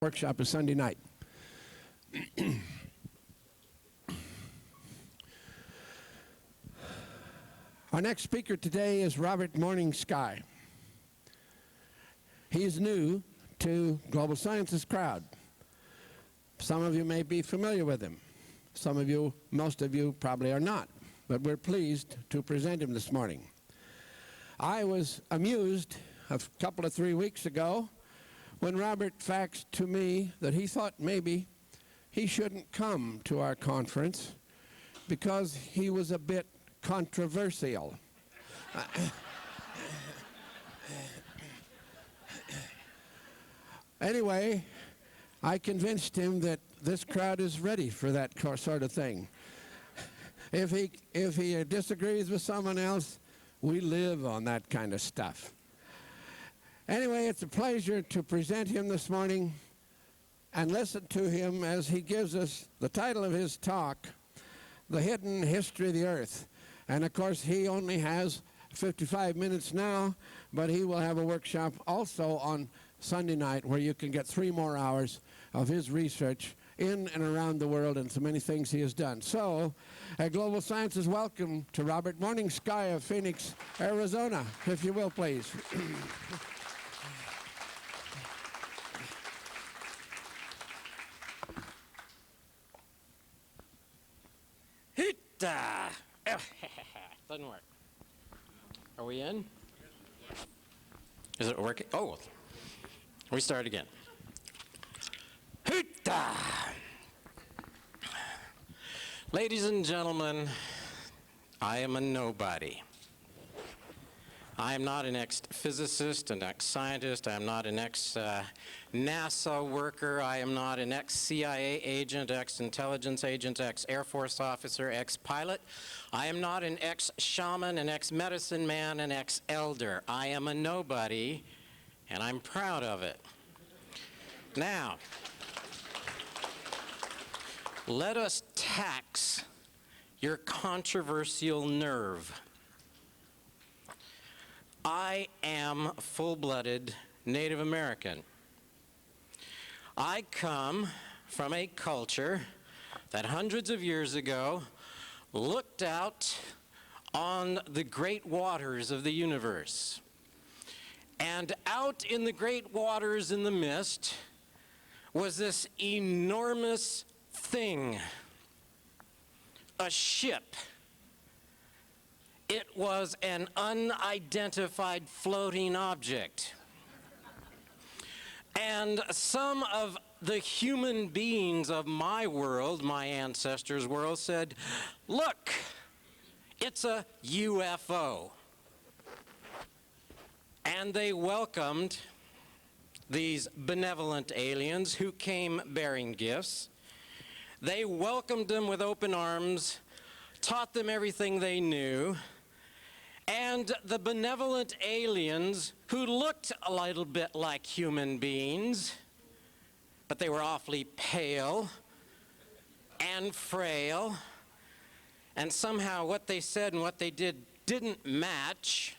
Workshop is Sunday night. Our next speaker today is Robert Morning Sky. He's new to Global Science's crowd. Some of you may be familiar with him. Some of you, most of you, probably are not. But we're pleased to present him this morning. I was amused a couple of 3 weeks ago when Robert faxed to me that he thought maybe he shouldn't come to our conference because he was a bit controversial. Anyway, I convinced him that this crowd is ready for that sort of thing. If he disagrees with someone else, we live on that kind of stuff. Anyway, it's a pleasure to present him this morning and listen to him as he gives us the title of his talk, The Hidden History of the Earth. And of course, he only has 55 minutes now, but he will have a workshop also on Sunday night where you can get 3 more hours of his research in and around the world and so many things he has done. So, Global Science's welcome to Robert Morning Sky of Phoenix, Arizona, if you will, please. Doesn't work. Are we in? Is it working? Oh, we start again. Ladies and gentlemen, I am a nobody. I am not an ex-physicist, an ex-scientist. I am not an ex-NASA worker. I am not an ex-CIA agent, ex-intelligence agent, ex-Air Force officer, ex-pilot. I am not an ex-shaman, an ex-medicine man, an ex-elder. I am a nobody, and I'm proud of it. Now, let us tax your controversial nerve. I am full-blooded Native American. I come from a culture that hundreds of years ago looked out on the great waters of the universe. And out in the great waters in the mist was this enormous thing, a ship. It was an unidentified floating object. And some of the human beings of my world, my ancestors' world, said, "Look, it's a UFO." And they welcomed these benevolent aliens who came bearing gifts. They welcomed them with open arms, taught them everything they knew, and the benevolent aliens, who looked a little bit like human beings, but they were awfully pale and frail, and somehow what they said and what they did didn't match.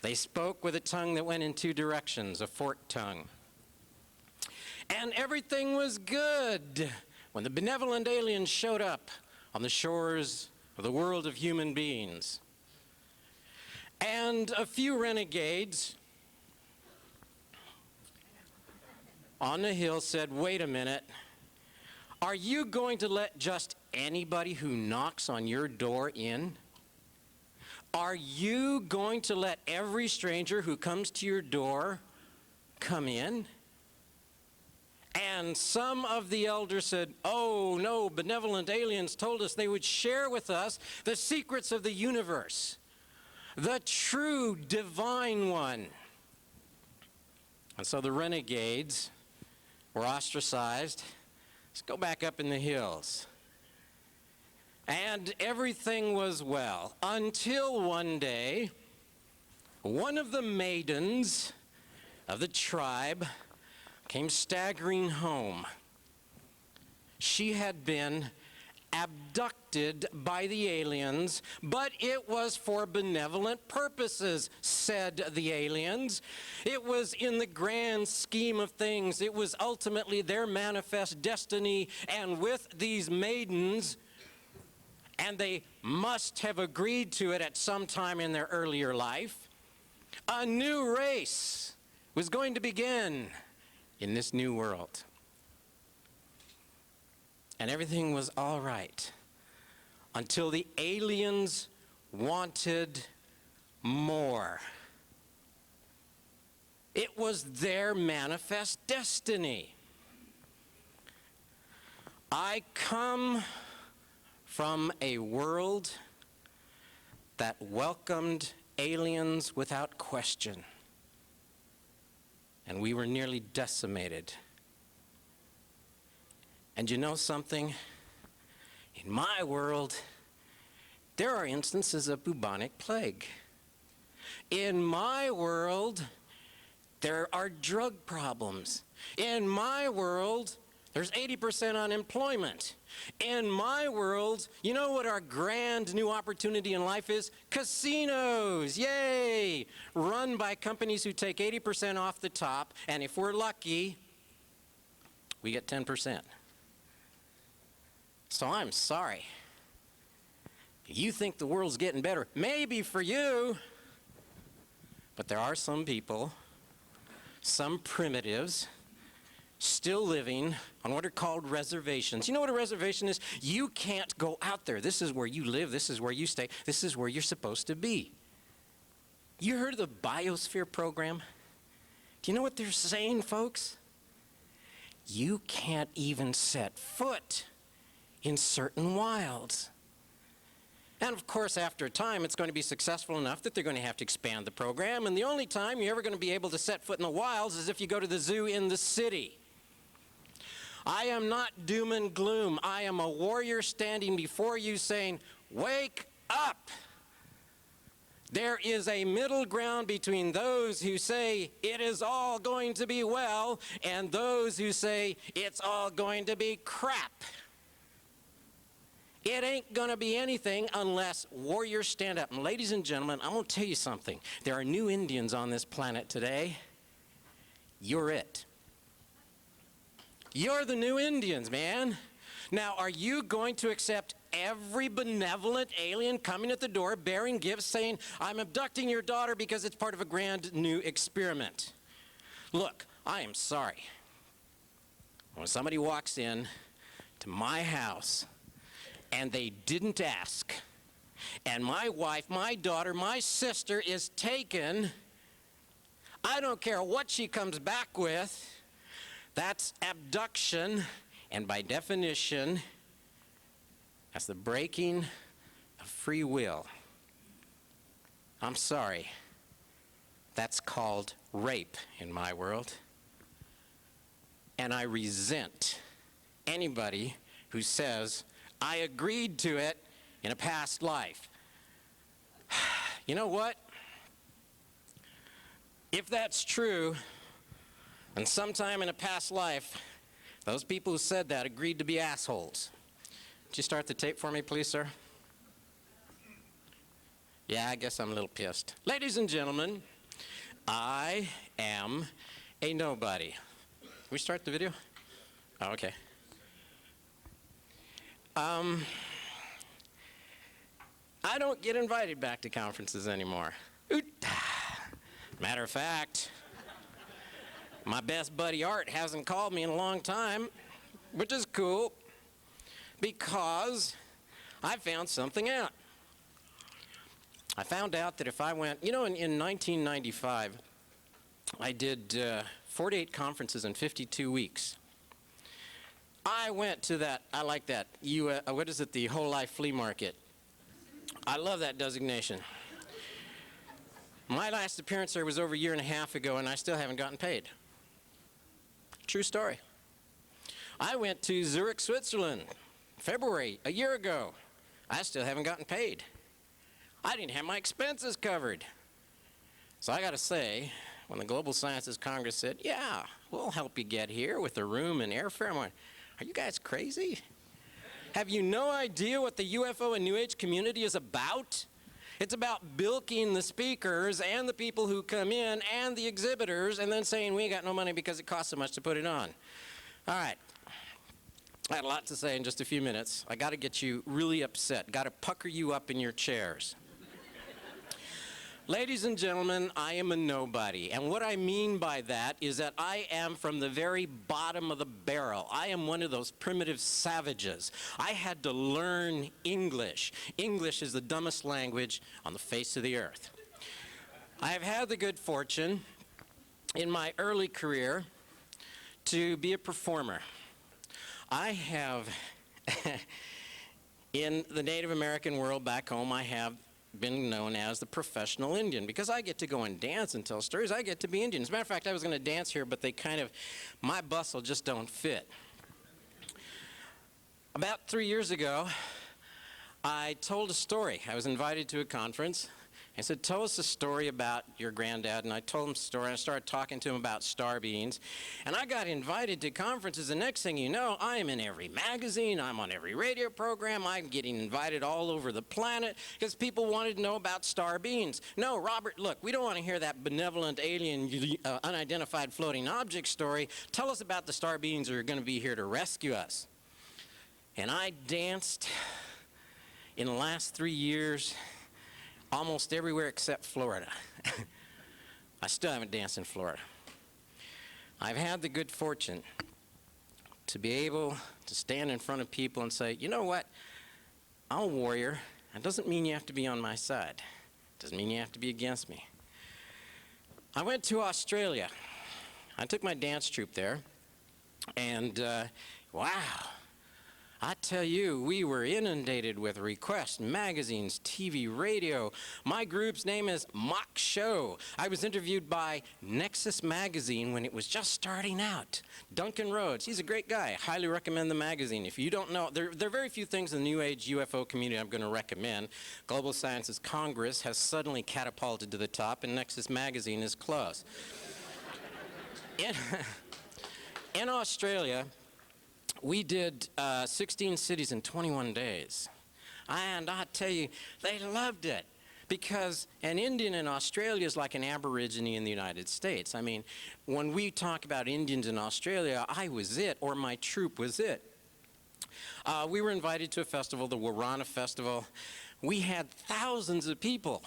They spoke with a tongue that went in 2 directions, a forked tongue. And everything was good when the benevolent aliens showed up on the shores of the world of human beings. And a few renegades on the hill said, "Wait a minute, are you going to let just anybody who knocks on your door in? Are you going to let every stranger who comes to your door come in?" And some of the elders said, "Oh no, benevolent aliens told us they would share with us the secrets of the universe, the true divine one." And so the renegades were ostracized. Let's go back up in the hills. And everything was well until one day, one of the maidens of the tribe came staggering home. She had been abducted by the aliens, but it was for benevolent purposes, said the aliens. It was in the grand scheme of things. It was ultimately their manifest destiny, and with these maidens, and they must have agreed to it at some time in their earlier life, a new race was going to begin in this new world. And everything was all right until the aliens wanted more. It was their manifest destiny. I come from a world that welcomed aliens without question, and we were nearly decimated. And you know something? In my world, there are instances of bubonic plague. In my world, there are drug problems. In my world, there's 80% unemployment. In my world, you know what our grand new opportunity in life is? Casinos, yay! Run by companies who take 80% off the top, and if we're lucky, we get 10%. So I'm sorry. You think the world's getting better. Maybe for you, but there are some people, some primitives, still living on what are called reservations. You know what a reservation is? You can't go out there. This is where you live. This is where you stay. This is where you're supposed to be. You heard of the biosphere program? Do you know what they're saying, folks? You can't even set foot in certain wilds. And of course, after a time, it's going to be successful enough that they're going to have to expand the program, and the only time you're ever going to be able to set foot in the wilds is if you go to the zoo in the city. I am not doom and gloom. I am a warrior standing before you saying, wake up! There is a middle ground between those who say it is all going to be well and those who say it's all going to be crap. It ain't going to be anything unless warriors stand up. And ladies and gentlemen, I want to tell you something. There are new Indians on this planet today. You're it. You're the new Indians, man. Now, are you going to accept every benevolent alien coming at the door bearing gifts saying, I'm abducting your daughter because it's part of a grand new experiment? Look, I am sorry. When somebody walks in to my house and they didn't ask, and my wife, my daughter, my sister is taken, I don't care what she comes back with, that's abduction, and by definition, that's the breaking of free will. I'm sorry, that's called rape in my world, and I resent anybody who says, I agreed to it in a past life. You know what? If that's true, and sometime in a past life, those people who said that agreed to be assholes. Would you start the tape for me, please, sir? Yeah, I guess I'm a little pissed. Ladies and gentlemen, I am a nobody. Can we start the video? Oh, okay. I don't get invited back to conferences anymore. Matter of fact, my best buddy Art hasn't called me in a long time, which is cool, because I found something out. I found out that if I went, you know, in 1995, I did 48 conferences in 52 weeks. I went to that, I like that, what is it, the Whole Life Flea Market. I love that designation. My last appearance there was over a year and a half ago, and I still haven't gotten paid. True story. I went to Zurich, Switzerland, February, a year ago. I still haven't gotten paid. I didn't have my expenses covered. So I got to say, when the Global Sciences Congress said, yeah, we'll help you get here with a room and airfare, I'm like, are you guys crazy? Have you no idea what the UFO and New Age community is about? It's about bilking the speakers and the people who come in and the exhibitors and then saying we ain't got no money because it costs so much to put it on. All right. I had a lot to say in just a few minutes. I got to get you really upset. Got to pucker you up in your chairs. Ladies and gentlemen, I am a nobody. And what I mean by that is that I am from the very bottom of the barrel. I am one of those primitive savages. I had to learn English. English is the dumbest language on the face of the earth. I have had the good fortune in my early career to be a performer. I have, in the Native American world back home, I have been known as the professional Indian because I get to go and dance and tell stories. I get to be Indian. As a matter of fact, I was going to dance here, but they kind of, my bustle just don't fit. About 3 years ago, I told a story. I was invited to a conference. I said, tell us a story about your granddad. And I told him a story. I started talking to him about star beings. And I got invited to conferences. The next thing you know, I am in every magazine. I'm on every radio program. I'm getting invited all over the planet because people wanted to know about star beings. No, Robert, look, we don't want to hear that benevolent alien unidentified floating object story. Tell us about the star beings that are going to be here to rescue us. And I danced in the last 3 years almost everywhere except Florida. I still haven't danced in Florida. I've had the good fortune to be able to stand in front of people and say, you know what, I'm a warrior. That doesn't mean you have to be on my side. Doesn't mean you have to be against me. I went to Australia. I took my dance troupe there, and wow. I tell you, we were inundated with requests, magazines, TV, radio. My group's name is Mock Show. I was interviewed by Nexus Magazine when it was just starting out. Duncan Rhodes, he's a great guy. I highly recommend the magazine. If you don't know, there are very few things in the New Age UFO community I'm going to recommend. Global Sciences Congress has suddenly catapulted to the top, and Nexus Magazine is close. In Australia, we did 16 cities in 21 days. And I tell you, they loved it. Because an Indian in Australia is like an Aborigine in the United States. I mean, when we talk about Indians in Australia, I was it, or my troupe was it. We were invited to a festival, the Warana Festival. We had thousands of people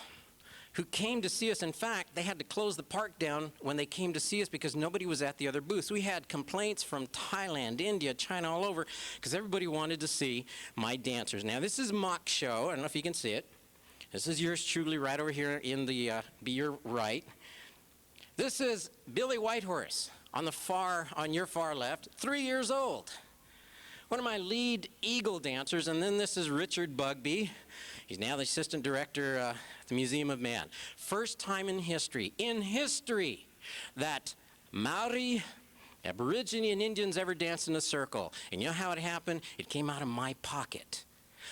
who came to see us. In fact, they had to close the park down when they came to see us because nobody was at the other booths. We had complaints from Thailand, India, China, all over, because everybody wanted to see my dancers. Now, this is Mock Show. I don't know if you can see it. This is yours truly right over here in the, be your right. This is Billy Whitehorse on your far left, 3 years old. One of my lead eagle dancers, and then this is Richard Bugby. He's now the assistant director at the Museum of Man. First time in history, that Maori, Aborigine, and Indians ever danced in a circle. And you know how it happened? It came out of my pocket.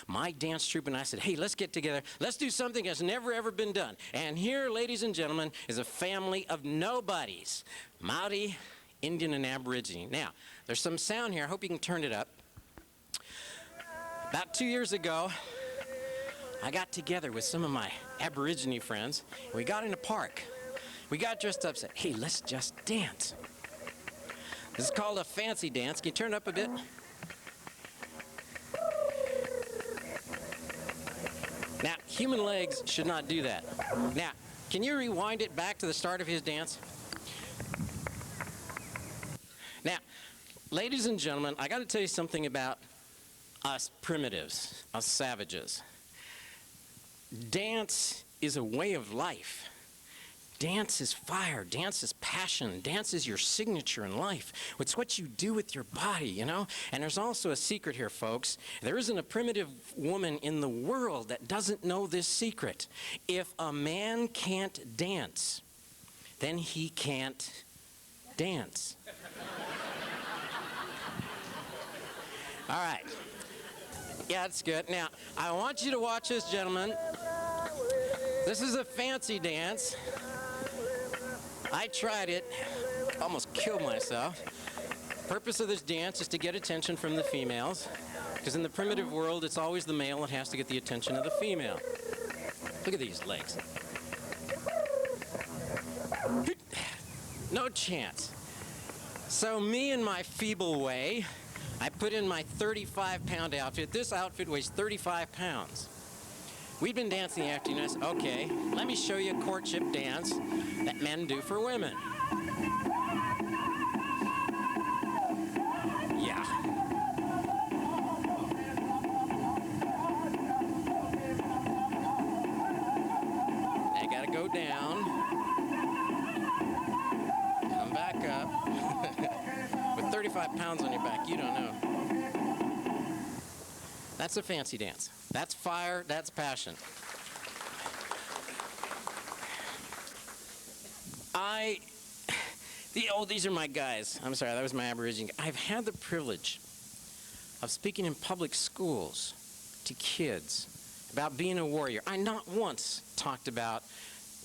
My dance troupe and I said, hey, let's get together. Let's do something that's never, ever been done. And here, ladies and gentlemen, is a family of nobodies. Maori, Indian, and Aborigine. Now, there's some sound here. I hope you can turn it up. About 2 years ago, I got together with some of my Aborigine friends. We got in a park. We got dressed up and said, hey, let's just dance. This is called a fancy dance. Can you turn it up a bit? Now, human legs should not do that. Now, can you rewind it back to the start of his dance? Now, ladies and gentlemen, I got to tell you something about us primitives, us savages. Dance is a way of life. Dance is fire. Dance is passion. Dance is your signature in life. It's what you do with your body, you know? And there's also a secret here, folks. There isn't a primitive woman in the world that doesn't know this secret. If a man can't dance, then he can't dance. All right. Yeah, that's good. Now, I want you to watch this, gentlemen. This is a fancy dance. I tried it, almost killed myself. Purpose of this dance is to get attention from the females, because in the primitive world, it's always the male that has to get the attention of the female. Look at these legs. No chance. So me and my feeble way, I put in my 35-pound outfit. This outfit weighs 35 pounds. We'd been dancing the afternoon. I said, okay, let me show you a courtship dance that men do for women. Yeah. I gotta go down. Come back up. With 35 pounds on your back, you don't know. That's a fancy dance. That's fire, that's passion. These are my guys. I'm sorry, that was my Aborigine. I've had the privilege of speaking in public schools to kids about being a warrior. I not once talked about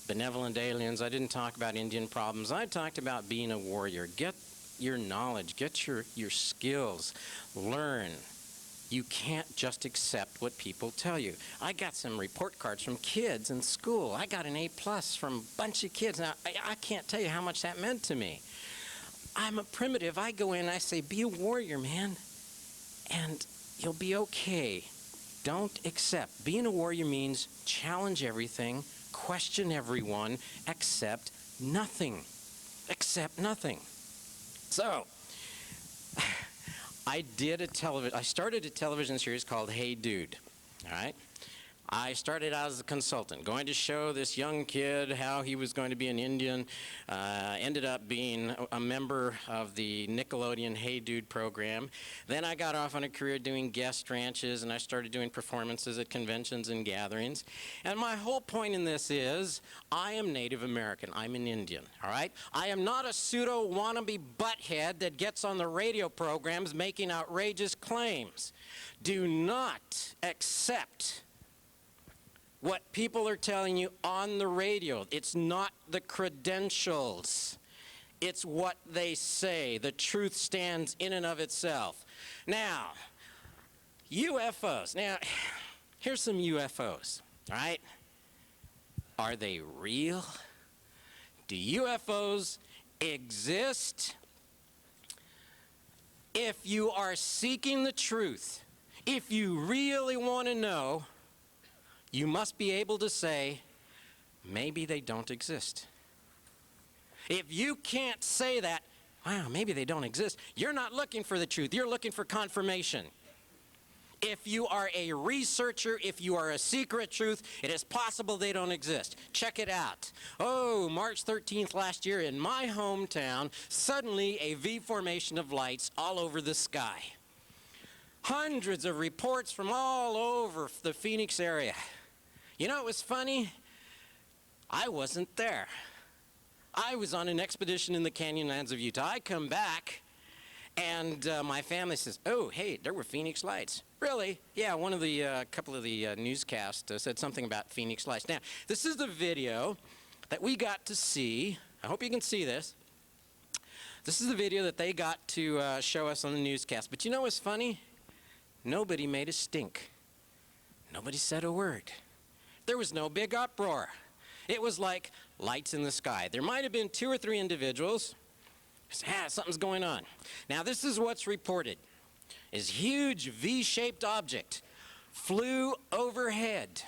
benevolent aliens. I didn't talk about Indian problems. I talked about being a warrior. Get your knowledge, get your skills, learn. You can't just accept what people tell you. I got some report cards from kids in school. I got an A+ from a bunch of kids. Now, I can't tell you how much that meant to me. I'm a primitive. I go in and I say, be a warrior, man, and you'll be okay. Don't accept. Being a warrior means challenge everything, question everyone, accept nothing. Accept nothing. So, I started a television series called Hey Dude, all right? I started out as a consultant, going to show this young kid how he was going to be an Indian, ended up being a member of the Nickelodeon Hey Dude program. Then I got off on a career doing guest ranches, and I started doing performances at conventions and gatherings. And my whole point in this is, I am Native American. I'm an Indian, all right? I am not a pseudo wannabe butthead that gets on the radio programs making outrageous claims. Do not accept what people are telling you on the radio. It's not the credentials. It's what they say. The truth stands in and of itself. Now, UFOs. Now, here's some UFOs, all right? Are they real? Do UFOs exist? If you are seeking the truth, if you really want to know, you must be able to say, maybe they don't exist. If you can't say that, wow, maybe they don't exist, you're not looking for the truth. You're looking for confirmation. If you are a researcher, if you are a seeker of truth, it is possible they don't exist. Check it out. Oh, March 13th last year in my hometown, suddenly a V formation of lights all over the sky. Hundreds of reports from all over the Phoenix area. You know, it was funny. I wasn't there. I was on an expedition in the Canyonlands of Utah. I come back, and my family says, oh, hey, there were Phoenix lights. Really? Yeah, one of the, couple of the newscasts said something about Phoenix lights. Now, this is the video that we got to see. I hope you can see this. This is the video that they got to show us on the newscast. But you know what's funny? Nobody made a stink. Nobody said a word. There was no big uproar. It was like lights in the sky. There might have been 2 or 3 individuals. Something's going on. Now, this is what's reported. This huge V-shaped object flew overhead.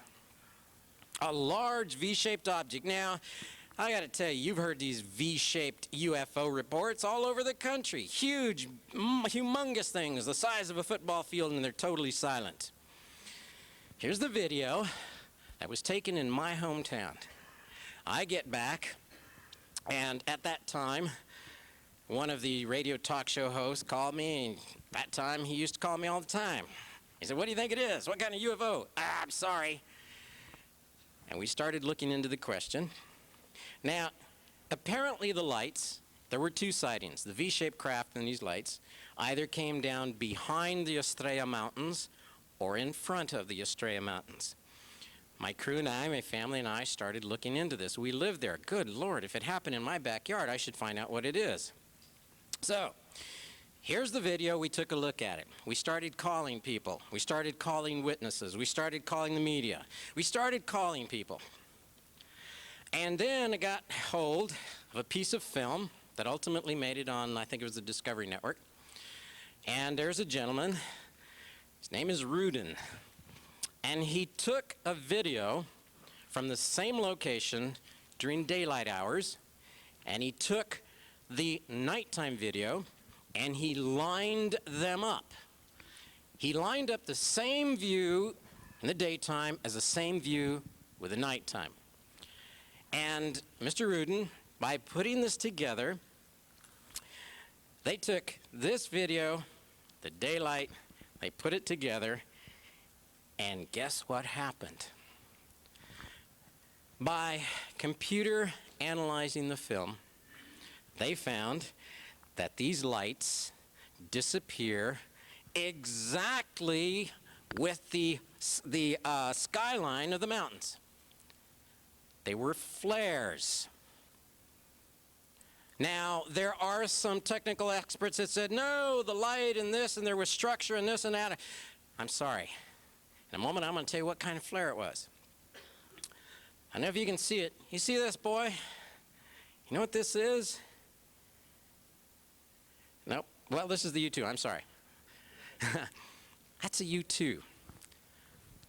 A large V-shaped object. Now, I got to tell you, you've heard these V-shaped UFO reports all over the country. Huge, humongous things the size of a football field, and they're totally silent. Here's the video that was taken in my hometown. I get back, and at that time, one of the radio talk show hosts called me, and that time he used to call me all the time. He said, what do you think it is? What kind of UFO? I'm sorry. And we started looking into the question. Now, apparently the lights, there were 2 sightings. The V-shaped craft and these lights either came down behind the Estrella Mountains or in front of the Estrella Mountains. My crew and I, my family and I, started looking into this. We lived there. Good Lord, if it happened in my backyard, I should find out what it is. So, Here's the video. We took a look at it. We started calling people. We started calling witnesses. We started calling the media. We started calling people. And then I got hold of a piece of film that ultimately made it on, I think it was the Discovery Network. And there's a gentleman. His name is Rudin. And he took a video from the same location during daylight hours, and he took the nighttime video and he lined them up. He lined up the same view in the daytime as the same view with the nighttime. And Mr. Rudin, by putting this together, they took this video, the daylight, they put it together, and guess what happened? By computer analyzing the film, they found that these lights disappear exactly with the skyline of the mountains. They were flares. Now, there are some technical experts that said, no, the light and this, and there was structure and this and that. I'm sorry. In a moment, I'm going to tell you what kind of flare it was. I don't know if you can see it. You see this, boy? You know what this is? Nope. Well, this is the U-2. I'm sorry. That's a U-2.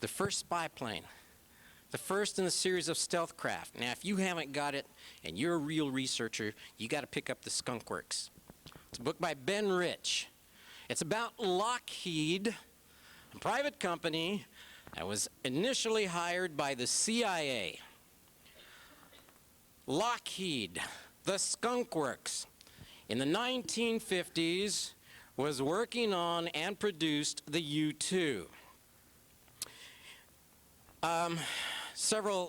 The first spy plane. The first in a series of stealth craft. Now, if you haven't got it and you're a real researcher, you got to pick up the Skunk Works. It's a book by Ben Rich. It's about Lockheed, a private company that was initially hired by the CIA. Lockheed, the Skunk Works, in the 1950s was working on and produced the U-2.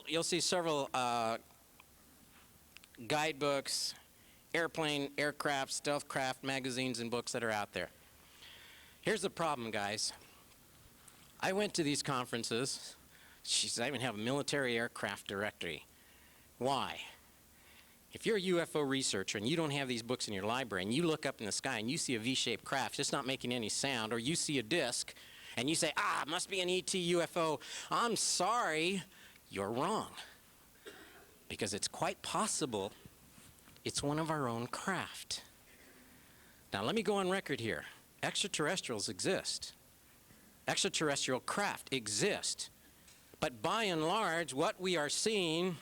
You'll see several guidebooks, aircraft, stealth craft magazines and books that are out there. Here's the problem, guys. I went to these conferences. Jeez, I even have a military aircraft directory. Why? If you're a UFO researcher and you don't have these books in your library and you look up in the sky and you see a V-shaped craft just not making any sound, or you see a disc and you say, it must be an ET UFO, I'm sorry, you're wrong. Because it's quite possible it's one of our own craft. Now let me go on record here. Extraterrestrials exist. Extraterrestrial craft exist. But by and large, what we are seeing,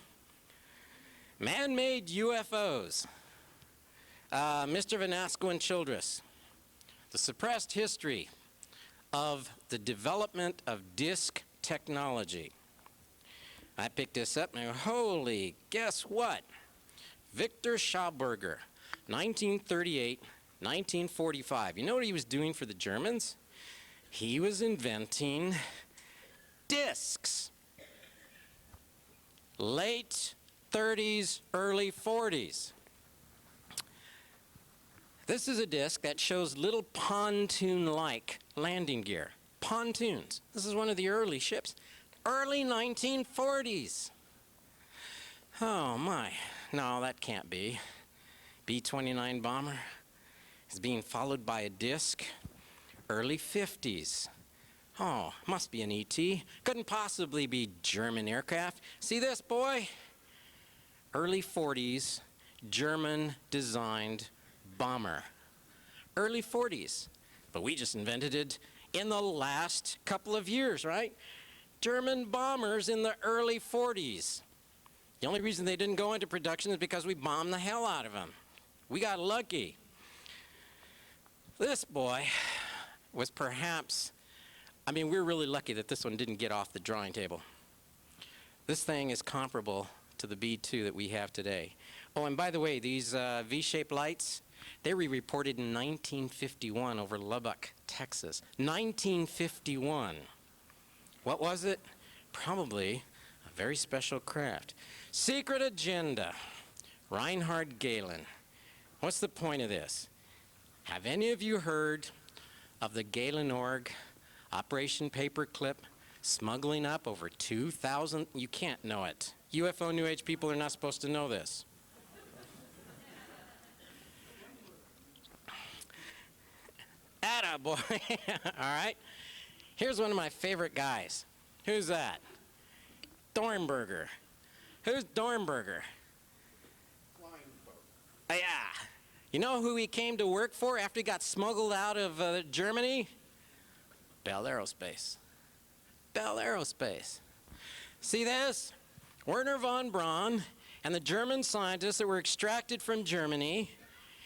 man-made UFOs. Mr. Vanasco and Childress, the suppressed history of the development of disk technology. I picked this up and I go, holy, guess what? Victor Schauberger, 1938, 1945. You know what he was doing for the Germans? He was inventing disks. Late 30s, early 40s. This is a disc that shows little pontoon-like landing gear. Pontoons. This is one of the early ships. Early 1940s. Oh my. No, that can't be. B-29 bomber is being followed by a disc. Early 50s. Oh, must be an ET. Couldn't possibly be German aircraft. See this, boy? Early 40s, German-designed bomber. Early 40s. But we just invented it in the last couple of years, right? German bombers in the early 40s. The only reason they didn't go into production is because we bombed the hell out of them. We got lucky. This boy was perhaps, we're really lucky that this one didn't get off the drawing table. This thing is comparable to the B-2 that we have today. Oh, and by the way, these V-shaped lights, they were reported in 1951 over Lubbock, Texas. 1951. What was it? Probably a very special craft. Secret agenda. Reinhard Gehlen. What's the point of this? Have any of you heard of the Gehlen org, Operation Paperclip, smuggling up over 2,000? You can't know it. UFO New Age people are not supposed to know this. Yeah, boy. All right. Here's one of my favorite guys. Who's that? Dornberger. Who's Dornberger? Yeah. You know who he came to work for after he got smuggled out of Germany? Bell Aerospace. Bell Aerospace. See this? Werner von Braun and the German scientists that were extracted from Germany,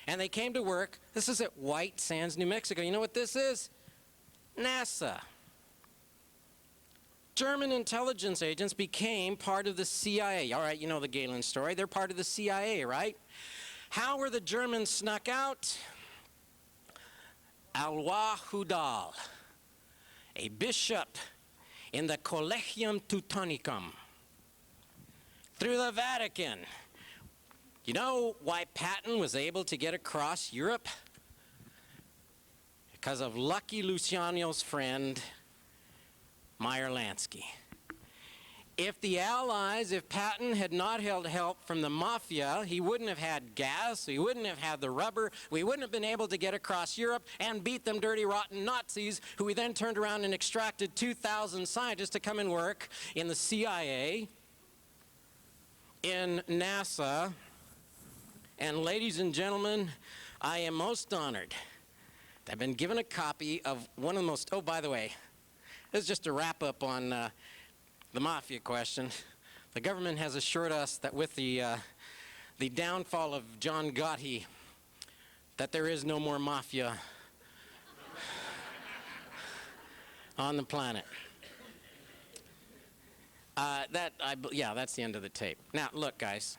and they came to work. This is at White Sands, New Mexico. You know what this is? NASA. German intelligence agents became part of the CIA. All right, you know the Galen story. They're part of the CIA, right? How were the Germans snuck out? Alwa Hudal, a bishop in the Collegium Teutonicum, through the Vatican. You know why Patton was able to get across Europe? Because of Lucky Luciano's friend, Meyer Lansky. If the Allies, if Patton had not held help from the mafia, he wouldn't have had gas, he wouldn't have had the rubber, we wouldn't have been able to get across Europe and beat them dirty, rotten Nazis, who we then turned around and extracted 2,000 scientists to come and work in the CIA, in NASA. And ladies and gentlemen, I am most honored. I've been given a copy of one of the most, oh, by the way, this is just a wrap up on the mafia question. The government has assured us that with the downfall of John Gotti, that there is no more mafia on the planet. Yeah, that's the end of the tape. Now, look, guys.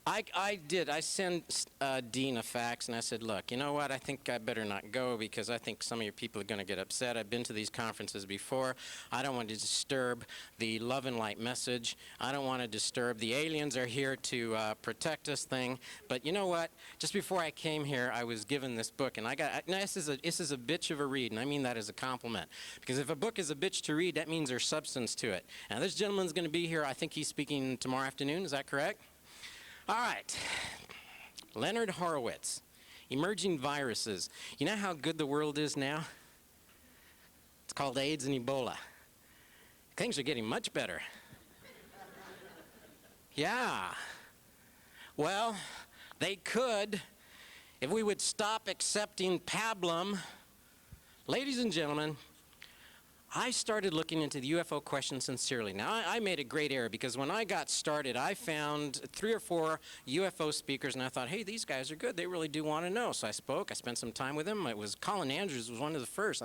I sent Dean a fax, and I said, look, you know what, I think I better not go because I think some of your people are going to get upset. I've been to these conferences before. I don't want to disturb the love and light message. I don't want to disturb the aliens are here to protect us thing. But you know what, just before I came here, I was given this book, and this is a bitch of a read, and I mean that as a compliment. Because if a book is a bitch to read, that means there's substance to it. Now, this gentleman's going to be here. I think he's speaking tomorrow afternoon. Is that correct? All right, Leonard Horowitz, Emerging Viruses. You know how good the world is now? It's called AIDS and Ebola. Things are getting much better. Yeah. Well, they could if we would stop accepting pablum. Ladies and gentlemen, I started looking into the UFO question sincerely. Now, I made a great error because when I got started, I found 3 or 4 UFO speakers, and I thought, hey, these guys are good. They really do want to know. So I spoke. I spent some time with them. It was Colin Andrews was one of the first.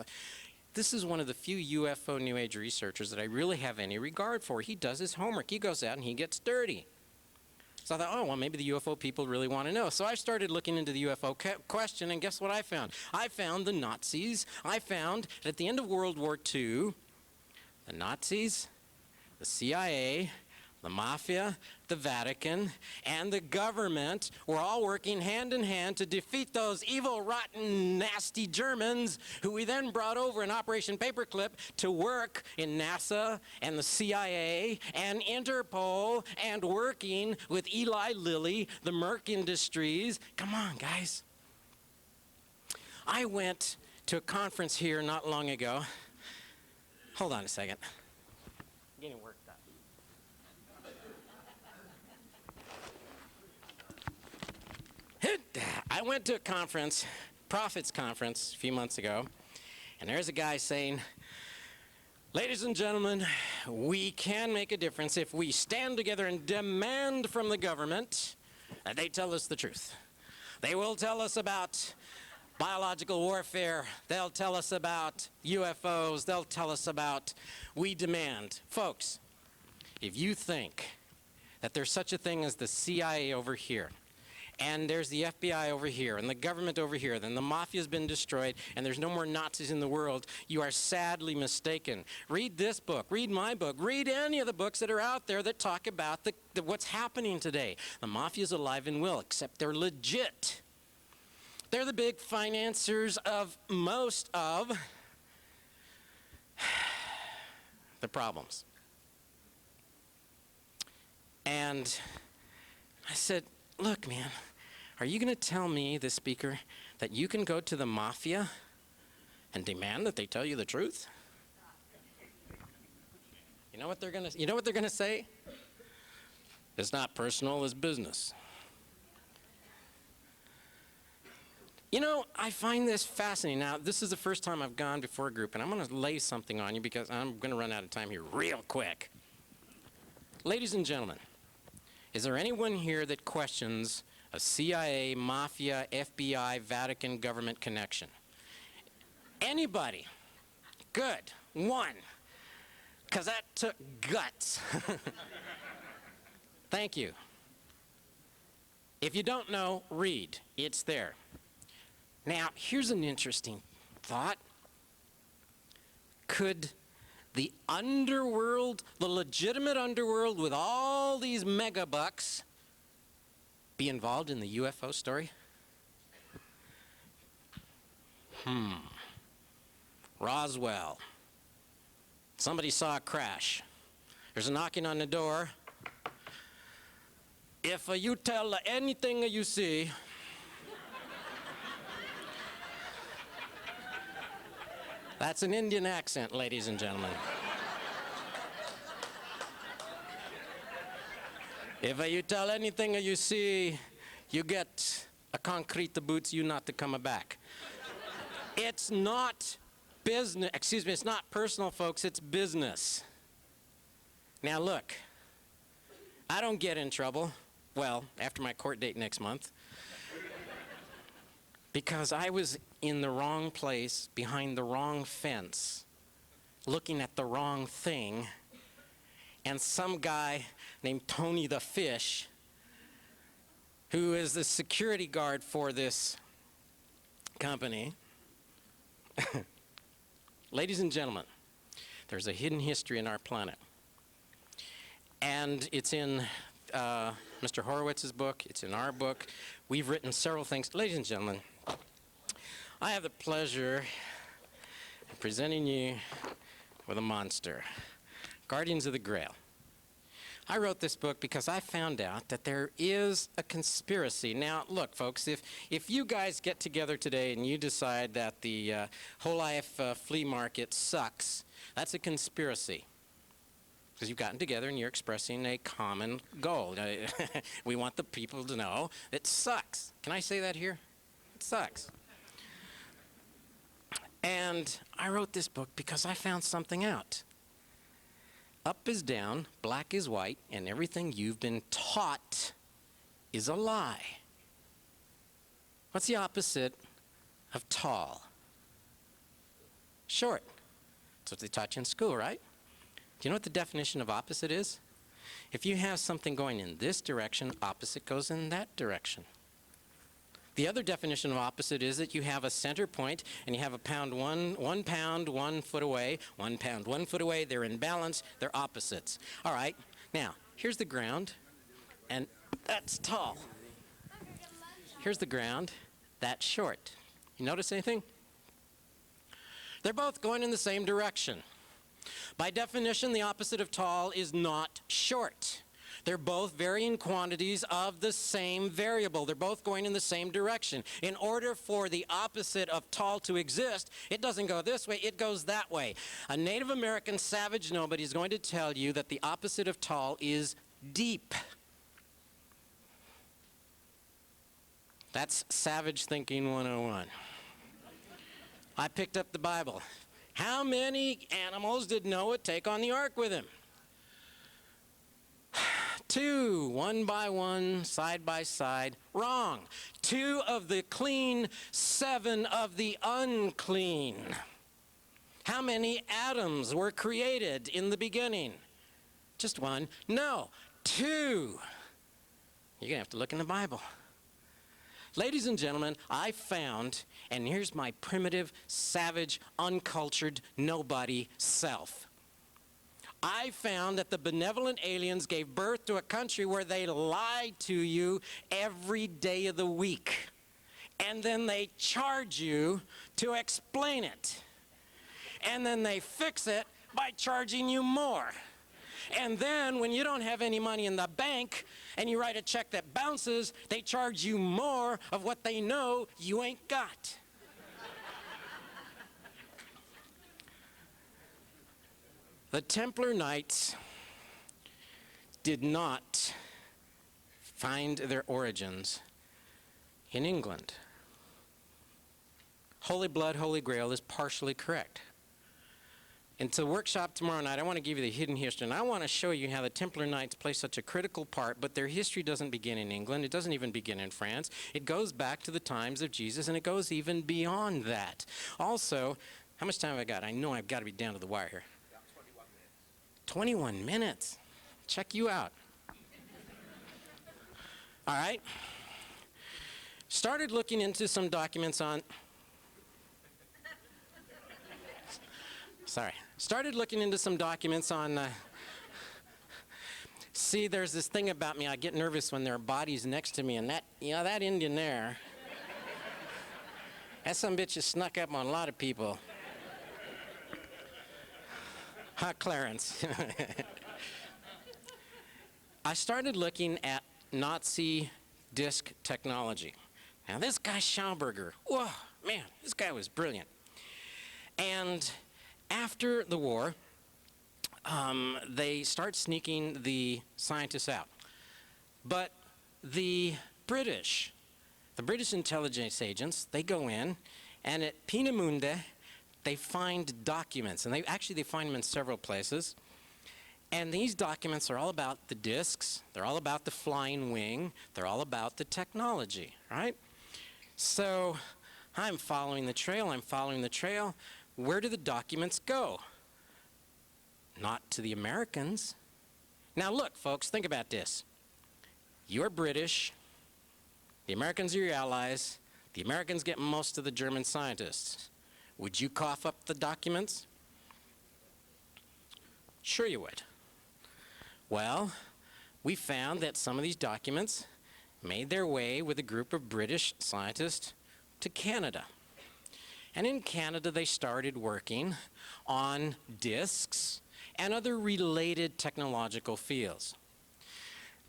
This is one of the few UFO New Age researchers that I really have any regard for. He does his homework. He goes out and he gets dirty. So I thought, oh, well, maybe the UFO people really want to know. So I started looking into the UFO question, and guess what I found? I found the Nazis. I found that at the end of World War II, the Nazis, the CIA, the Mafia, the Vatican, and the government were all working hand in hand to defeat those evil, rotten, nasty Germans who we then brought over in Operation Paperclip to work in NASA and the CIA and Interpol and working with Eli Lilly, the Merck Industries. Come on, guys. I went to a conference here not long ago. Hold on a second. I'm getting worked up. I went to a conference, Prophets Conference, a few months ago, and there's a guy saying, ladies and gentlemen, we can make a difference if we stand together and demand from the government that they tell us the truth. They will tell us about biological warfare. They'll tell us about UFOs. They'll tell us about, we demand. Folks, if you think that there's such a thing as the CIA over here, and there's the FBI over here, and the government over here, then the mafia's been destroyed, and there's no more Nazis in the world, you are sadly mistaken. Read this book, read my book, read any of the books that are out there that talk about what's happening today. The mafia's alive and well, except they're legit. They're the big financiers of most of the problems. And I said, look, man, are you going to tell me, the speaker, that you can go to the mafia and demand that they tell you the truth? You know what they're gonna say? It's not personal, it's business. You know, I find this fascinating. Now, this is the first time I've gone before a group, and I'm going to lay something on you because I'm going to run out of time here real quick. Ladies and gentlemen, is there anyone here that questions a CIA, Mafia, FBI, Vatican government connection? Anybody? Good. One. Because that took guts. Thank you. If you don't know, read. It's there. Now, here's an interesting thought. Could the underworld, the legitimate underworld with all these megabucks, be involved in the UFO story? Roswell. Somebody saw a crash. There's a knocking on the door. If you tell anything you see, that's an Indian accent, ladies and gentlemen. If you tell anything you see, you get a concrete to boots you not to come back. It's not business, excuse me, it's not personal, folks, it's business. Now look, I don't get in trouble, well, after my court date next month, because I was in the wrong place, behind the wrong fence, looking at the wrong thing, and some guy named Tony the Fish, who is the security guard for this company. Ladies and gentlemen, there's a hidden history in our planet. And it's in Mr. Horowitz's book, it's in our book. We've written several things. Ladies and gentlemen, I have the pleasure of presenting you with a monster, Guardians of the Grail. I wrote this book because I found out that there is a conspiracy. Now, look, folks, if you guys get together today and you decide that the whole life flea market sucks, that's a conspiracy. Because you've gotten together and you're expressing a common goal. We want the people to know it sucks. Can I say that here? It sucks. And I wrote this book because I found something out. Up is down, black is white, and everything you've been taught is a lie. What's the opposite of tall? Short. That's what they taught you in school, right? Do you know what the definition of opposite is? If you have something going in this direction, opposite goes in that direction. The other definition of opposite is that you have a center point and you have a pound, one pound, 1 foot away, 1 pound, 1 foot away. They're in balance. They're opposites. All right. Now, here's the ground, and that's tall. Here's the ground. That's short. You notice anything? They're both going in the same direction. By definition, the opposite of tall is not short. They're both varying quantities of the same variable. They're both going in the same direction. In order for the opposite of tall to exist, it doesn't go this way, it goes that way. A Native American savage nobody is going to tell you that the opposite of tall is deep. That's savage thinking 101. I picked up the Bible. How many animals did Noah take on the ark with him? 2, one by one, side by side. Wrong. 2 of the clean, 7 of the unclean. How many atoms were created in the beginning? Just 1. No, 2. You're going to have to look in the Bible. Ladies and gentlemen, I found, and here's my primitive, savage, uncultured, nobody self. I found that the benevolent aliens gave birth to a country where they lie to you every day of the week. And then they charge you to explain it. And then they fix it by charging you more. And then when you don't have any money in the bank and you write a check that bounces, they charge you more of what they know you ain't got. The Templar Knights did not find their origins in England. Holy Blood, Holy Grail is partially correct. In the workshop tomorrow night, I want to give you the hidden history, and I want to show you how the Templar Knights play such a critical part, but their history doesn't begin in England. It doesn't even begin in France. It goes back to the times of Jesus, and it goes even beyond that. Also, how much time have I got? I know I've got to be down to the wire here. 21 minutes. Check you out. All right. Started looking into some documents on... Sorry. Started looking into some documents on... See, there's this thing about me. I get nervous when there are bodies next to me, and that, that Indian there, that some bitch has snuck up on a lot of people. Huh, Clarence? I started looking at Nazi disk technology. Now, this guy Schauberger, whoa, man, this guy was brilliant. And after the war, they start sneaking the scientists out. But the British intelligence agents, they go in, and at Peenemünde, they find documents, and they find them in several places. And these documents are all about the discs, they're all about the flying wing, they're all about the technology, right? So I'm following the trail. Where do the documents go? Not to the Americans. Now look, folks, think about this. You're British, the Americans are your allies, the Americans get most of the German scientists. Would you cough up the documents? Sure you would. Well, we found that some of these documents made their way with a group of British scientists to Canada. And in Canada, they started working on discs and other related technological fields.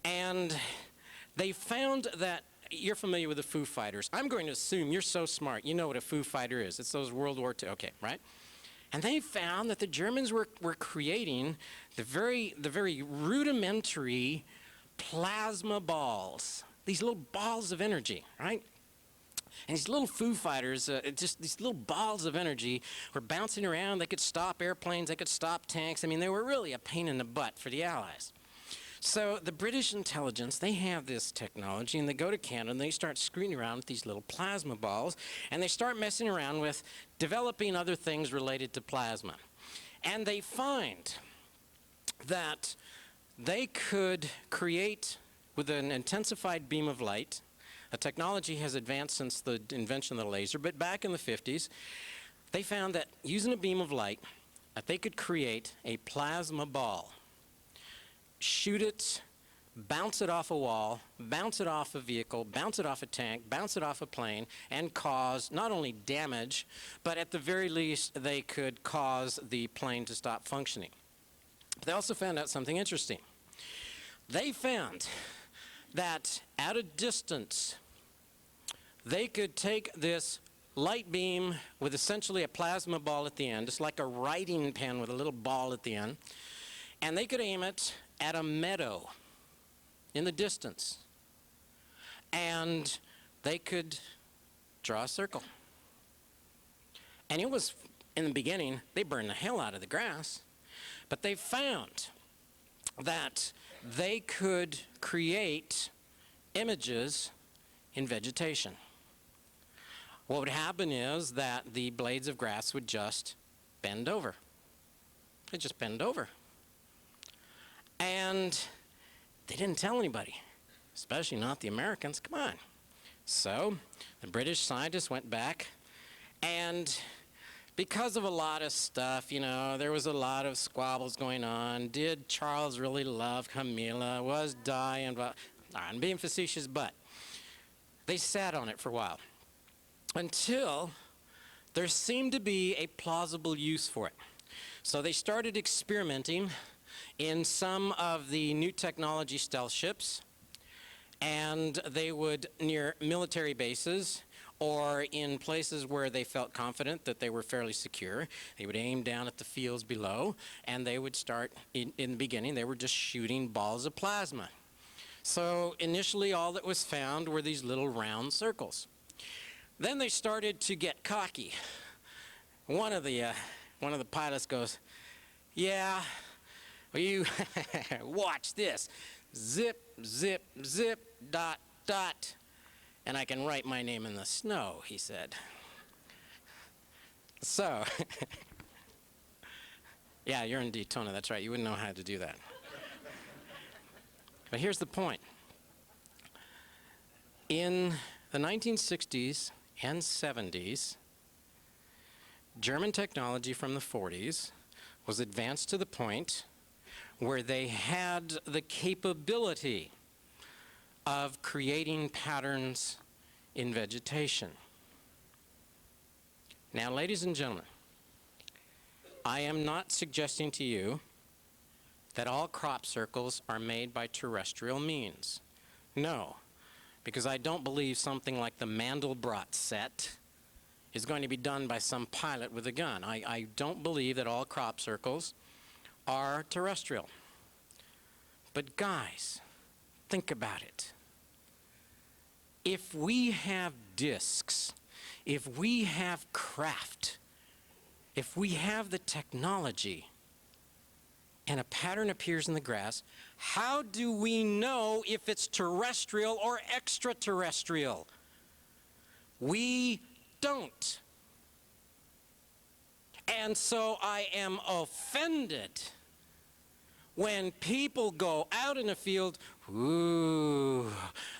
And they found that, you're familiar with the Foo Fighters. I'm going to assume you're so smart, you know what a Foo Fighter is. It's those World War II, okay, right? And they found that the Germans were creating the very rudimentary plasma balls, these little balls of energy, right? And these little Foo Fighters, just these little balls of energy were bouncing around. They could stop airplanes, they could stop tanks. I mean, they were really a pain in the butt for the Allies. So the British intelligence, they have this technology, and they go to Canada, and they start screwing around with these little plasma balls, and they start messing around with developing other things related to plasma. And they find that they could create, with an intensified beam of light, a technology has advanced since the invention of the laser, but back in the 50s, they found that using a beam of light, that they could create a plasma ball, shoot it, bounce it off a wall, bounce it off a vehicle, bounce it off a tank, bounce it off a plane, and cause not only damage, but at the very least, they could cause the plane to stop functioning. But they also found out something interesting. They found that at a distance, they could take this light beam with essentially a plasma ball at the end, just like a writing pen with a little ball at the end, and they could aim it at a meadow in the distance, and they could draw a circle. And it was, in the beginning, they burned the hell out of the grass, but they found that they could create images in vegetation. What would happen is that the blades of grass would just bend over. They'd just bend over. And they didn't tell anybody, especially not the Americans. Come on. So the British scientists went back, and because of a lot of stuff, there was a lot of squabbles going on. Did Charles really love Camilla? Was Di involved? I'm being facetious, but they sat on it for a while until there seemed to be a plausible use for it. So they started experimenting in some of the new technology stealth ships, and they would, near military bases or in places where they felt confident that they were fairly secure, they would aim down at the fields below, and they would start, in the beginning, they were just shooting balls of plasma. So initially all that was found were these little round circles. Then they started to get cocky. One of the pilots goes, "Yeah, well, you watch this. Zip, zip, zip, dot, dot. And I can write my name in the snow," he said. So, yeah, you're in Daytona, that's right. You wouldn't know how to do that. But here's the point. In the 1960s and 70s, German technology from the 40s was advanced to the point where they had the capability of creating patterns in vegetation. Now, ladies and gentlemen, I am not suggesting to you that all crop circles are made by terrestrial means. No, because I don't believe something like the Mandelbrot set is going to be done by some pilot with a gun. I don't believe that all crop circles are terrestrial. But guys, think about it. If we have discs, if we have craft, if we have the technology, and a pattern appears in the grass, how do we know if it's terrestrial or extraterrestrial? We don't. And so I am offended when people go out in the field, "Ooh,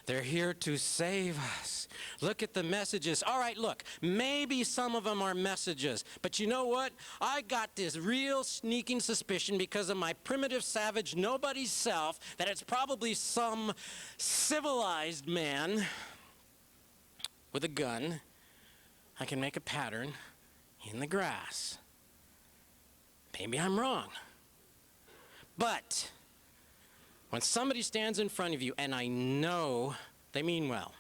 they're here to save us. Look at the messages." All right, look, maybe some of them are messages, but you know what? I got this real sneaking suspicion because of my primitive savage nobody's self that it's probably some civilized man with a gun. I can make a pattern in the grass. Maybe I'm wrong. But when somebody stands in front of you, and I know they mean well,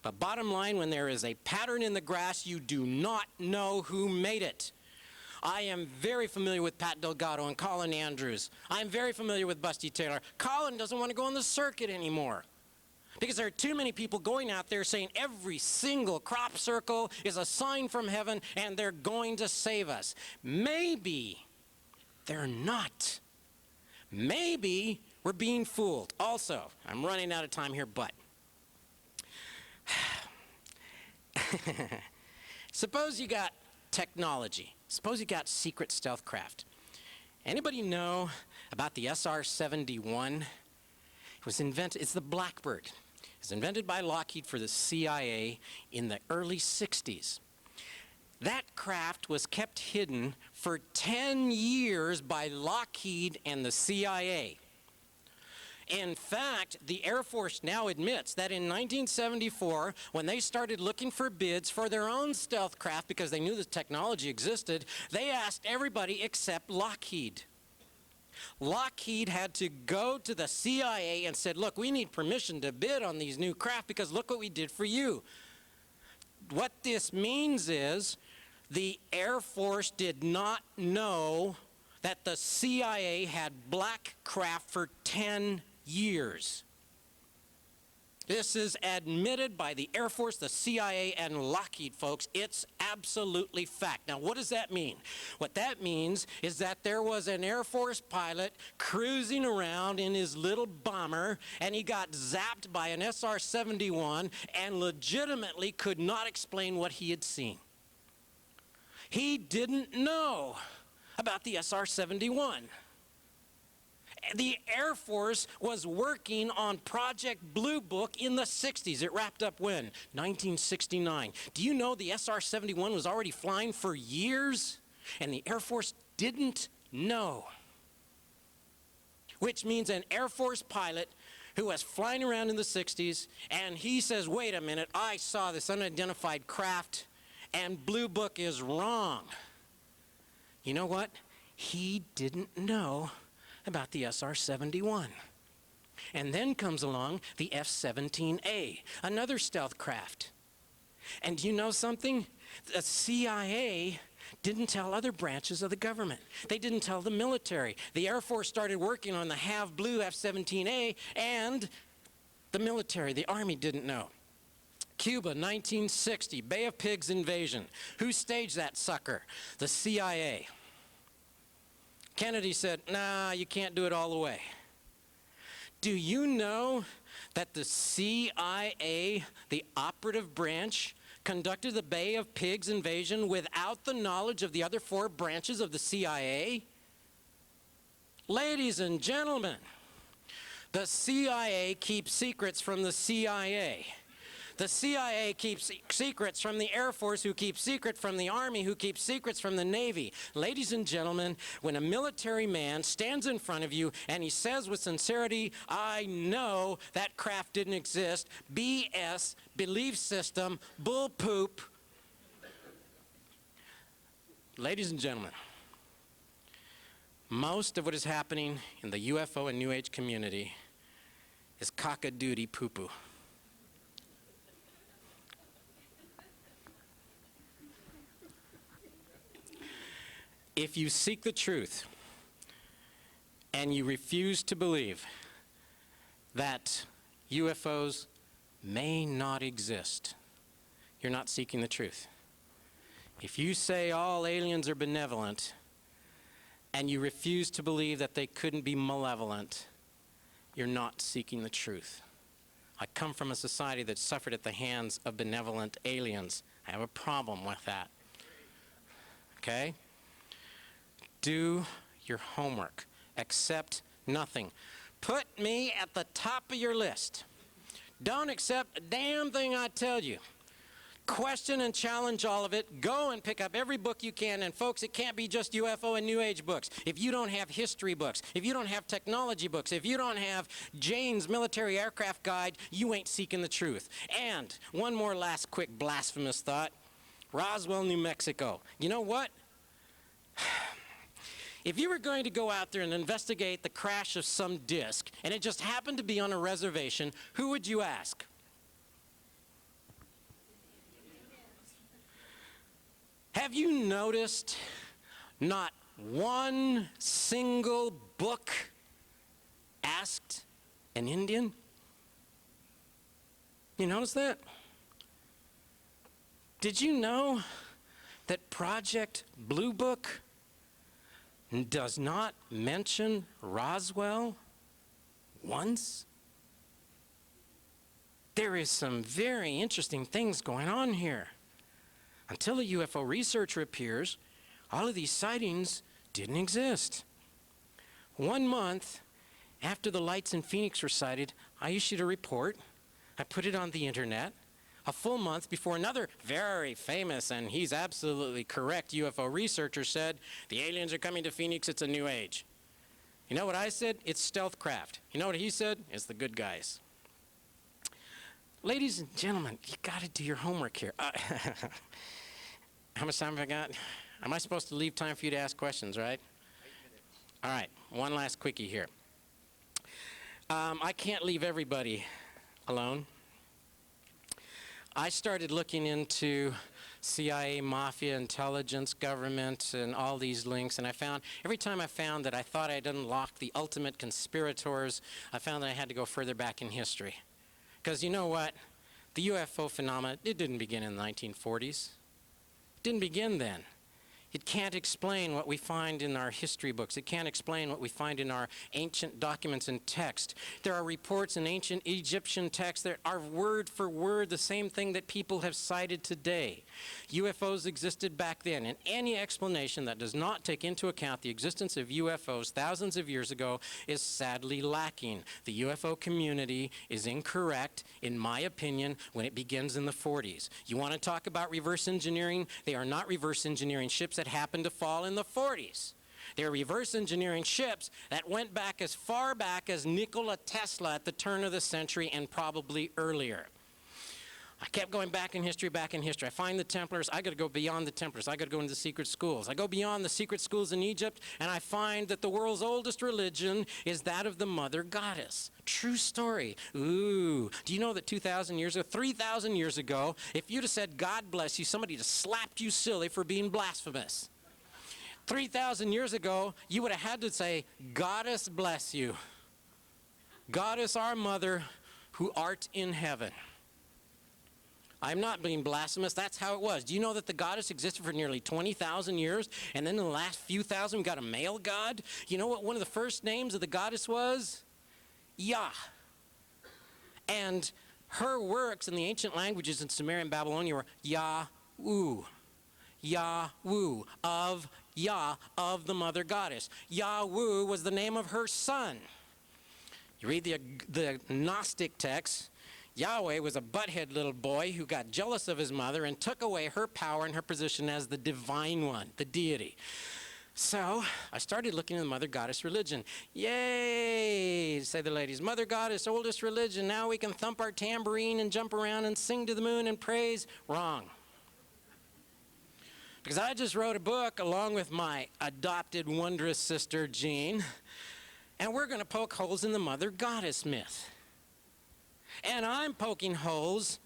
but bottom line, when there is a pattern in the grass, you do not know who made it. I am very familiar with Pat Delgado and Colin Andrews. I'm very familiar with Busty Taylor. Colin doesn't want to go on the circuit anymore because there are too many people going out there saying every single crop circle is a sign from heaven and they're going to save us. Maybe they're not. Maybe we're being fooled. Also, I'm running out of time here, but suppose you got technology. Suppose you got secret stealth craft. Anybody know about the SR-71? It was invented, it's the Blackbird. It was invented by Lockheed for the CIA in the early 60s. That craft was kept hidden for 10 years by Lockheed and the CIA. In fact, the Air Force now admits that in 1974, when they started looking for bids for their own stealth craft because they knew the technology existed, they asked everybody except Lockheed. Lockheed had to go to the CIA and said, "Look, we need permission to bid on these new craft because look what we did for you." What this means is the Air Force did not know that the CIA had black craft for 10 years. This is admitted by the Air Force, the CIA, and Lockheed, folks. It's absolutely fact. Now, what does that mean? What that means is that there was an Air Force pilot cruising around in his little bomber, and he got zapped by an SR-71 and legitimately could not explain what he had seen. He didn't know about the SR-71. The Air Force was working on Project Blue Book in the 60s. It wrapped up when? 1969. Do you know the SR-71 was already flying for years? And the Air Force didn't know. Which means an Air Force pilot who was flying around in the 60s, and he says, "Wait a minute, I saw this unidentified craft, and Blue Book is wrong." You know what? He didn't know about the SR-71. And then comes along the F-17A, another stealth craft. And do you know something? The CIA didn't tell other branches of the government. They didn't tell the military. The Air Force started working on the Have Blue F-17A, and the military, the Army, didn't know. Cuba, 1960, Bay of Pigs invasion. Who staged that sucker? The CIA. Kennedy said, nah, you can't do it all the way. Do you know that the CIA, the operative branch, conducted the Bay of Pigs invasion without the knowledge of the other 4 branches of the CIA? Ladies and gentlemen, the CIA keeps secrets from the CIA. The CIA keeps secrets from the Air Force, who keeps secret from the Army, who keeps secrets from the Navy. Ladies and gentlemen, when a military man stands in front of you and he says with sincerity, I know that craft didn't exist, BS, belief system, bull poop. Ladies and gentlemen, most of what is happening in the UFO and New Age community is cock-a-doodle poo-poo. If you seek the truth and you refuse to believe that UFOs may not exist, you're not seeking the truth. If you say all aliens are benevolent and you refuse to believe that they couldn't be malevolent, you're not seeking the truth. I come from a society that suffered at the hands of benevolent aliens. I have a problem with that. Okay? Do your homework. Accept nothing. Put me at the top of your list. Don't accept a damn thing I tell you. Question and challenge all of it. Go and pick up every book you can. And folks, it can't be just UFO and New Age books. If you don't have history books, if you don't have technology books, if you don't have Jane's Military Aircraft Guide, you ain't seeking the truth. And one more last quick blasphemous thought. Roswell, New Mexico. You know what? If you were going to go out there and investigate the crash of some disk, and it just happened to be on a reservation, who would you ask? Have you noticed not one single book asked an Indian? You notice that? Did you know that Project Blue Book does not mention Roswell once? There is some very interesting things going on here. Until a UFO researcher appears, all of these sightings didn't exist. 1 month after the lights in Phoenix were sighted, I issued a report. I put it on the internet. A full month before another very famous, and he's absolutely correct, UFO researcher said, the aliens are coming to Phoenix, it's a new age. You know what I said? It's stealth craft. You know what he said? It's the good guys. Ladies and gentlemen, you got to do your homework here. How much time have I got? Am I supposed to leave time for you to ask questions, right? 8 minutes. All right, one last quickie here. I can't leave everybody alone. I started looking into CIA, mafia, intelligence, government, and all these links, and I found, every time I found that I thought I'd unlocked the ultimate conspirators, I found that I had to go further back in history. Because you know what? The UFO phenomenon, it didn't begin in the 1940s. It didn't begin then. It can't explain what we find in our history books. It can't explain what we find in our ancient documents and text. There are reports in ancient Egyptian texts that are word for word the same thing that people have cited today. UFOs existed back then, and any explanation that does not take into account the existence of UFOs thousands of years ago is sadly lacking. The UFO community is incorrect, in my opinion, when it begins in the 40s. You want to talk about reverse engineering? They are not reverse engineering ships that happened to fall in the 40s. They're reverse engineering ships that went back as far back as Nikola Tesla at the turn of the century and probably earlier. I kept going back in history, back in history. I find the Templars. I got to go beyond the Templars. I got to go into the secret schools. I go beyond the secret schools in Egypt, and I find that the world's oldest religion is that of the mother goddess. True story. Ooh. Do you know that 2,000 years ago, 3,000 years ago, if you'd have said, God bless you, somebody would have slapped you silly for being blasphemous. 3,000 years ago, you would have had to say, Goddess bless you. Goddess our mother, who art in heaven. I'm not being blasphemous. That's how it was. Do you know that the goddess existed for nearly 20,000 years? And then in the last few thousand, we got a male god? You know what one of the first names of the goddess was? Yah. And her works in the ancient languages in Sumerian and Babylonia were Yah-woo. Yah-woo, of Yah, of the mother goddess. Yah-woo was the name of her son. You read the Gnostic text. Yahweh was a butthead little boy who got jealous of his mother and took away her power and her position as the divine one, the deity. So I started looking at the mother goddess religion. Yay, say the ladies. Mother goddess, oldest religion. Now we can thump our tambourine and jump around and sing to the moon and praise. Wrong. Because I just wrote a book along with my adopted wondrous sister, Jean, and we're going to poke holes in the mother goddess myth. And I'm poking holes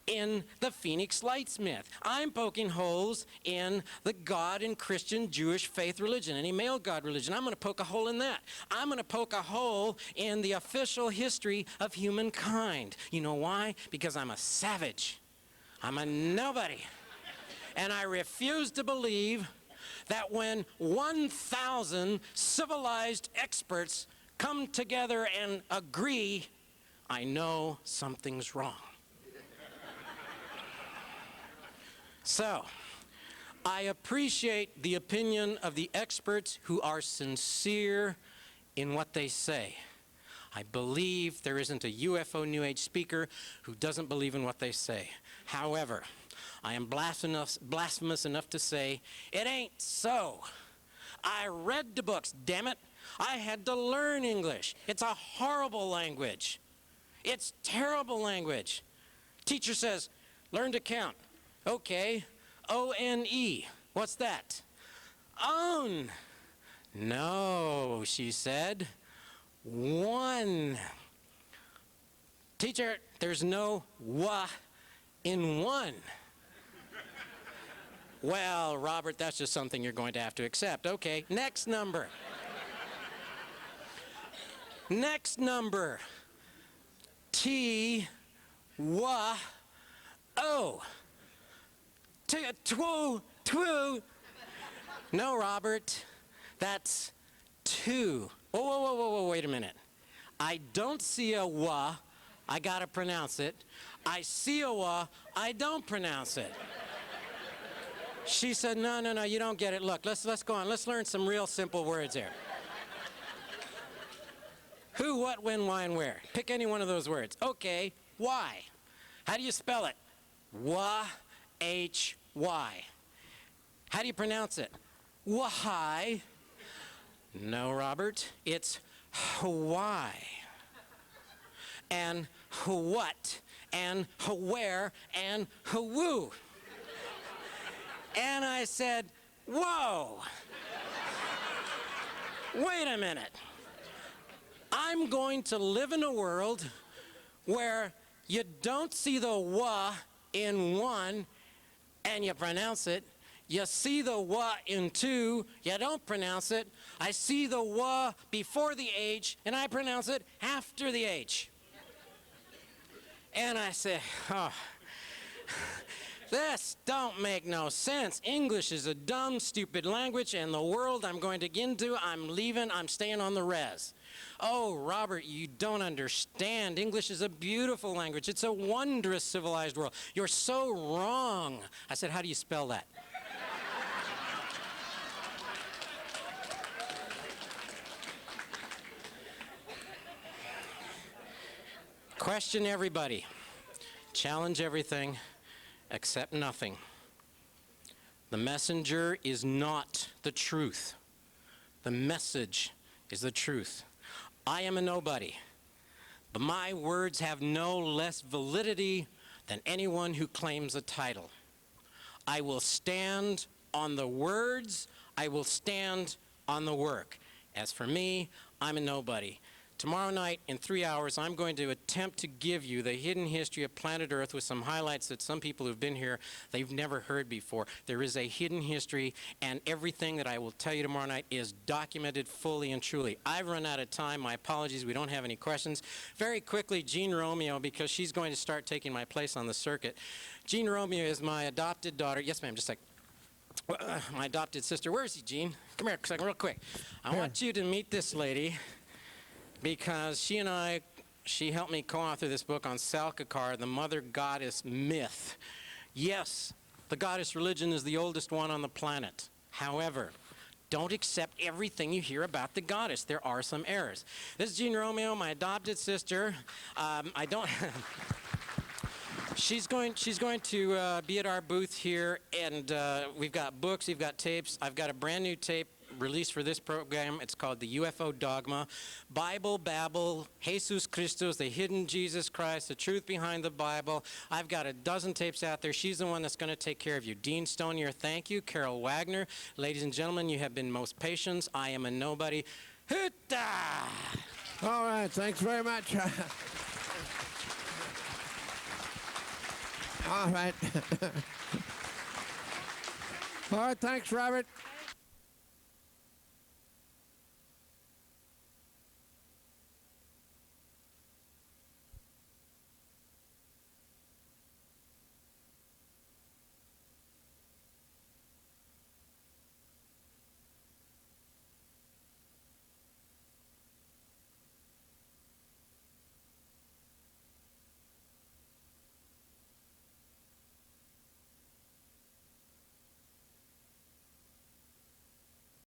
in the Phoenix Lights myth. I'm poking holes in the God and Christian Jewish faith religion, any male God religion. I'm going to poke a hole in that. I'm going to poke a hole in the official history of humankind. You know why? Because I'm a savage. I'm a nobody. And I refuse to believe that when 1,000 civilized experts come together and agree, I know something's wrong. So, I appreciate the opinion of the experts who are sincere in what they say. I believe there isn't a UFO New Age speaker who doesn't believe in what they say. However, I am blasphemous enough to say, it ain't so. I read the books, damn it. I had to learn English. It's a horrible language. It's terrible language. Teacher says, learn to count. Okay, O-N-E. What's that? Own. No, she said. One. Teacher, there's no wa in one. Well, Robert, that's just something you're going to have to accept. Okay, next number. Next number. T-wa-o. Two. No, Robert, that's two. Whoa, wait a minute. I don't see a wa, I gotta pronounce it. I see a wa, I don't pronounce it. She said, no, you don't get it. Look, let's go on. Let's learn some real simple words here. Who, what, when, why, and where. Pick any one of those words. Okay, why? How do you spell it? W-H-Y. How do you pronounce it? Why? No, Robert, it's Hawaii. And what, and where, and who. And I said, whoa. Wait a minute. I'm going to live in a world where you don't see the wa in one and you pronounce it. You see the wa in two, you don't pronounce it. I see the wa before the H and I pronounce it after the H. And I said, oh, this don't make no sense. English is a dumb, stupid language, and the world I'm going to get into, I'm leaving, I'm staying on the res. Oh, Robert, you don't understand. English is a beautiful language. It's a wondrous civilized world. You're so wrong. I said, how do you spell that? Question everybody. Challenge everything. Accept nothing. The messenger is not the truth. The message is the truth. I am a nobody, but my words have no less validity than anyone who claims a title. I will stand on the words. I will stand on the work. As for me, I'm a nobody. Tomorrow night, in 3 hours, I'm going to attempt to give you the hidden history of planet Earth with some highlights that some people who've been here, they've never heard before. There is a hidden history, and everything that I will tell you tomorrow night is documented fully and truly. I've run out of time. My apologies. We don't have any questions. Very quickly, Jean Romeo, because she's going to start taking my place on the circuit. Jean Romeo is my adopted daughter. Yes, ma'am, just a second. My adopted sister. Where is he, Jean? Come here a second, real quick. I want you to meet this lady, because she helped me co-author this book on Salkakar, the mother goddess myth. Yes, the goddess religion is the oldest one on the planet. However, don't accept everything you hear about the goddess. There are some errors. This is Jean Romeo, my adopted sister. She's going to be at our booth here, and we've got books, we've got tapes. I've got a brand new tape released for this program. It's called The UFO Dogma. Bible, Babel, Jesus Christus, the hidden Jesus Christ, the truth behind the Bible. I've got a dozen tapes out there. She's the one that's going to take care of you. Dean Stonier, thank you. Carol Wagner, ladies and gentlemen, you have been most patient. I am a nobody. Hoota! All right, thanks very much. All right. All right, thanks, Robert.